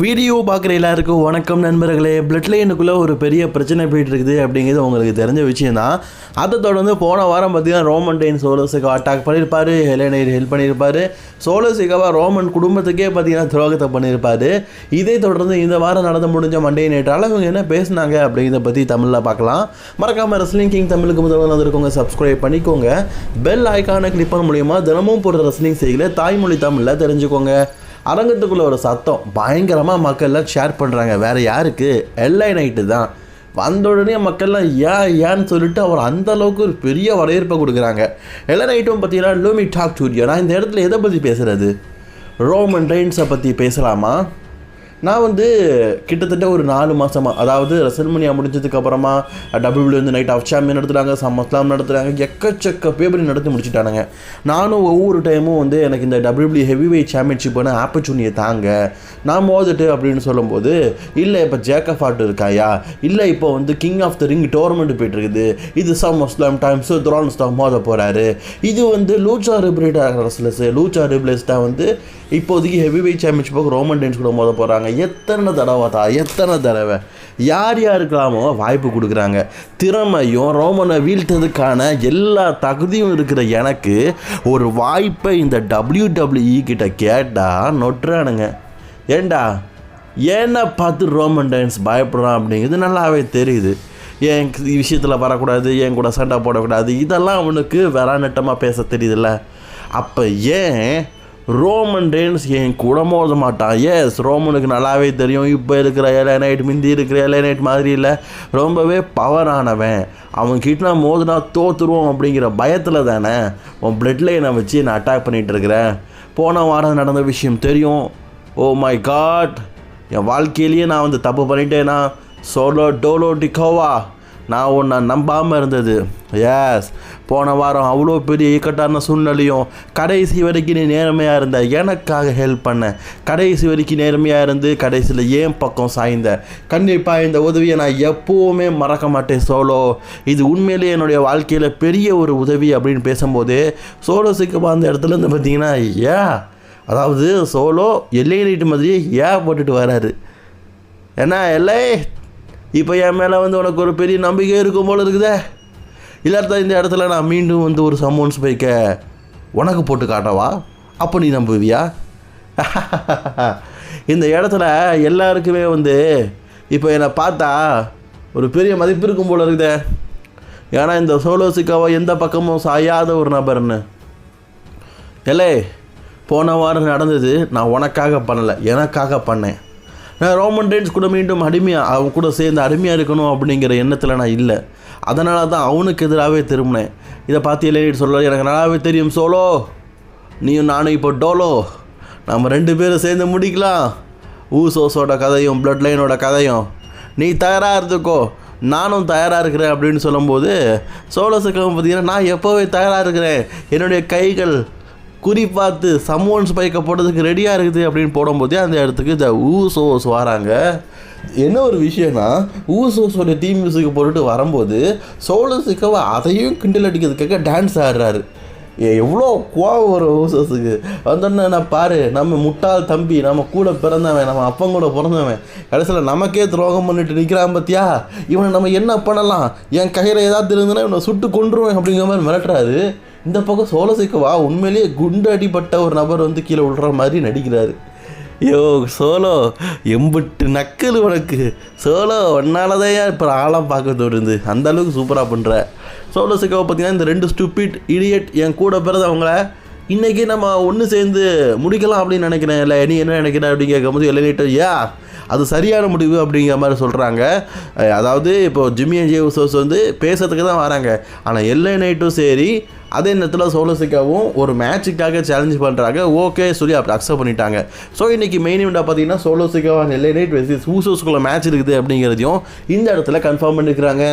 Video பார்க்குற எல்லாருக்கும் வணக்கம் நண்பர்களே. பிளட் லைனுக்குள்ளே ஒரு பெரிய பிரச்சனை போயிட்டு இருக்குது அப்படிங்கிறது உங்களுக்கு தெரிஞ்ச விஷயம் தான். அதை தொடர்ந்து போன வாரம் பார்த்தீங்கன்னா ரோமன் ரெயின்ஸ் சோலோ சிகாவா அட்டாக் பண்ணியிருப்பார், ஹெலன் ஹெல்ப் பண்ணியிருப்பார். சோலோ சிகாவா ரோமன் குடும்பத்துக்கே பார்த்தீங்கன்னா துரோகத்தை பண்ணியிருப்பார். இதை தொடர்ந்து இந்த வாரம் நடந்து முடிஞ்ச மண்டே நைட்டால் இவங்க என்ன பேசினாங்க அப்படிங்கிறத பற்றி தமிழில் பார்க்கலாம். மறக்காமல் ரெஸ்லிங் கிங் தமிழுக்கு முதல்ல வந்திருக்கோங்க, சப்ஸ்கிரைப் பண்ணிக்கோங்க. பெல் ஐக்கானை கிளிக் பண்ண மூலியமாக தினமும் போடுற ரெஸ்லிங் செய்திகளை தாய்மொழி தமிழில் தெரிஞ்சுக்கோங்க. அரங்கத்துக்குள்ளே ஒரு சத்தம் பயங்கரமாக மக்கள்லாம் ஷேர் பண்ணுறாங்க. வேறு யாருக்கு? எல்ஐ நைட்டு தான். வந்த உடனே மக்கள்லாம் ஏன்னு சொல்லிட்டு அவர் அந்தளவுக்கு ஒரு பெரிய வரவேற்பை கொடுக்குறாங்க. எல்ஐ நைட்டும் பார்த்தீங்கன்னா லூமி டாக் ஸ்டூடியோ. நான் இந்த இடத்துல எதை பற்றி பேசுகிறது? ரோமன் ரெயின்ஸை பற்றி பேசலாமா? நான் கிட்டத்தட்ட ஒரு 4 மாதமாக, அதாவது ரெசல்மனியா முடிஞ்சதுக்கப்புறமா டபிள்யூ நைட் ஆஃப் சாம்பியன் நடத்துகிறாங்க, சம்மஸ்லாம் நடத்துகிறாங்க, எக்கச்சக்க பேப்பரி நடத்தி முடிச்சுட்டானுங்க. நானும் ஒவ்வொரு டைமும் எனக்கு இந்த டபிள்யூ ஹெவி வெயிட் சாம்பியன்ஷிப்பான ஆப்பர்ச்சுனிட்டியை தாங்க நான் மோதிட்டு அப்படின்னு சொல்லும்போது, இல்லை இப்போ ஜேக்கப் ஹார்ட் இருக்காயா, இல்லை இப்போ king of the ring tournament போய்ட்டுருக்குது, இது சம்மஸ்லாம் டைம்ஸ் த்ரான் ஸ்டாக் மோத போகிறாரு, இது லூச்சா ரிப்ரேட் ரெஸ்லர்ஸ் லூச்சா ரிப்ளேஸ் தான் இப்போதைக்கு ஹெவி வெயிட் சாம்பியன்ஷிப்புக்கு ரோமன் ரெயின்ஸ் கூட மோத போகிறாங்க. எத்தனை தடவை யார் யாருக்கெல்லாமோ வாய்ப்பு கொடுக்குறாங்க. திறமையும் ரோமனை வீழ்த்ததுக்கான எல்லா தகுதியும் இருக்கிற எனக்கு ஒரு வாய்ப்பை இந்த WWE கிட்ட கேட்டால் நொட்டுறானுங்க. ஏன்னா பார்த்து ரோமன் ரெயின்ஸ் பயப்படுறான் அப்படிங்கிறது நல்லாவே தெரியுது. என் விஷயத்தில் வரக்கூடாது, என் கூட சண்டை போடக்கூடாது, இதெல்லாம் அவனுக்கு வெறாநட்டமாக பேச தெரியுதுல்ல. அப்போ ஏன் ரோமன் ரெயின்ஸ் என் கூட மோத மாட்டான்? எஸ், ரோமனுக்கு நல்லாவே தெரியும் இப்போ இருக்கிற எல்ஐ நைட் முந்தி இருக்கிற எல்ஐ நைட் மாதிரி இல்லை, ரொம்பவே பவரானவன். அவன்கிட்ட நான் மோதுனா தோற்றுருவோம் அப்படிங்கிற பயத்தில் தானே உன் பிளட் லைனை வச்சு நான் அட்டாக் பண்ணிகிட்டு இருக்கிறேன். போன வாரம் நடந்த விஷயம் தெரியும். ஓ மை காட், என் வாழ்க்கையிலேயே நான் தப்பு பண்ணிட்டேன்னா சோலோ டோலோ டிகோவா, நான் உன்னை நம்பாமல் இருந்தது. எஸ், போன வாரம் அவ்வளோ பெரிய இக்கட்டான சூழ்நிலையும் கடைசி வரைக்கும் நீ நேர்மையாக இருந்த, எனக்காக ஹெல்ப் பண்ண, கடைசி வரைக்கும் நேர்மையாக இருந்து கடைசியில் ஏன் பக்கம் சாய்ந்த. கண்டிப்பாக இந்த உதவியை நான் எப்போவுமே மறக்க மாட்டேன் சோலோ. இது உண்மையிலேயே என்னுடைய வாழ்க்கையில் பெரிய ஒரு உதவி அப்படின்னு பேசும்போது சோலோ சிக்கபா அந்த இடத்துலேருந்து பார்த்தீங்கன்னா அதாவது சோலோ எல்லை நைட்டு மாதிரியே போட்டுட்டு வராரு. ஏன்னா எல்லை இப்போ என் மேலே உனக்கு ஒரு பெரிய நம்பிக்கை இருக்கும் போல் இருக்குதே, இல்லாத இந்த இடத்துல நான் மீண்டும் ஒரு சம்மோன்ஸ் பைக்க உனக்கு போட்டு காட்டவா? அப்போ நீ நம்புவியா? இந்த இடத்துல எல்லாருக்குமே இப்போ என்னை பார்த்தா ஒரு பெரிய மதிப்பு இருக்கும் போல் இருக்குதே. ஏன்னா இந்த சோலோ சிக்காவா எந்த பக்கமும் சாயாத ஒரு நபர்னு. இல்லை, போன வாரம் நடந்தது நான் உனக்காக பண்ணலை, எனக்காக பண்ணேன். நான் ரோமன் ரெயின்ஸ் கூட மீண்டும் அவன் கூட சேர்ந்து அடிமையாக இருக்கணும் அப்படிங்கிற எண்ணத்தில் நான் இல்லை. அதனால தான் அவனுக்கு எதிராகவே திரும்பினேன். இதை பார்த்து எல்லையிட்டு சொல்ல எனக்கு நல்லாவே தெரியும் சோலோ, நீயும் நானும் இப்போ டோலோ, நம்ம 2 பேரும் சேர்ந்து முடிக்கலாம். ஊசோஸோட கதையும் பிளட் லைனோட கதையும் நீ தயாராக இருந்துக்கோ, நானும் தயாராக இருக்கிறேன் அப்படின்னு சொல்லும்போது சோலோ சிக்கம் பார்த்தீங்கன்னா நான் எப்போவே தயாராக இருக்கிறேன், என்னுடைய கைகள் குறிப்பாத்து சம்மோன்ஸ் பைக்க போடுறதுக்கு ரெடியாக இருக்குது அப்படின்னு போடும்போதே அந்த இடத்துக்கு இந்த ஊசோஸ் வராங்க. என்ன ஒரு விஷயம்னா, ஊசோஸோட டீம் மியூசிக்கு போட்டுட்டு வரும்போது சோலோ சிக்கவா அதையும் கிண்டல் அடிக்கிறதுக்காக டான்ஸ் ஆடுறாரு. எவ்வளோ கோவம் வரும் ஊசோஸுக்கு. வந்தோடனே நான் பாரு, நம்ம முட்டாள் தம்பி, நம்ம கூட பிறந்தவன், நம்ம அப்பன் கூட பிறந்தவன், கடைசியில் நமக்கே துரோகம் பண்ணிட்டு நிற்கிறான் பார்த்தியா, இவனை நம்ம என்ன பண்ணலாம், என் கையில் ஏதாவது இருந்ததுன்னா இவனை சுட்டு கொண்டுருவேன் அப்படிங்கிற மாதிரி மிரட்டுறாரு. இந்த பக்கம் சோலோ சிக்கவா உண்மையிலேயே குண்டு அடிப்பட்ட ஒரு நபர் கீழே விழுற மாதிரி நடிக்கிறாரு. ஐயோ சோலோ, எம்பிட்டு நக்கல் உனக்கு சோலோ, ஒன்னாலதான் இப்போ ஆழம் பார்க்க தோணுது, அந்த அளவுக்கு சூப்பராக பண்ணுற. சோலோ சிக்கவா பார்த்தீங்கன்னா இந்த 2 ஸ்டூபிட் இடியட் என் கூட பிறந்தவங்கள இன்றைக்கி நம்ம ஒன்று சேர்ந்து முடிக்கலாம் அப்படின்னு நினைக்கிறேன். இல்லை நீ என்ன நினைக்கிறேன் அப்படின்னு கேட்கும்போது எல்லையிட்ட அது சரியான முடிவு அப்படிங்கிற மாதிரி சொல்கிறாங்க. அதாவது இப்போது ஜிம்மி அண்ட் ஜே உசோஸ் பேசுறதுக்கு தான் வராங்க, ஆனால் எல்லை நைட்டும் சரி அதே நேரத்தில் சோலோ சிக்காவும் ஒரு மேட்சுக்காக சேலஞ்ச் பண்ணுறாங்க. ஓகே சொல்லி அப்படி அக்செப்ட் பண்ணிட்டாங்க. ஸோ இன்றைக்கி மெயின் இவெண்ட்டாக பார்த்தீங்கன்னா சோலோ சிக்காவா எல்லை நைட் வெர்சஸ் ஊசோஸ்குள்ள மேட்ச் இருக்குது அப்படிங்கிறதையும் இந்த இடத்துல கன்ஃபார்ம் பண்ணியிருக்கிறாங்க.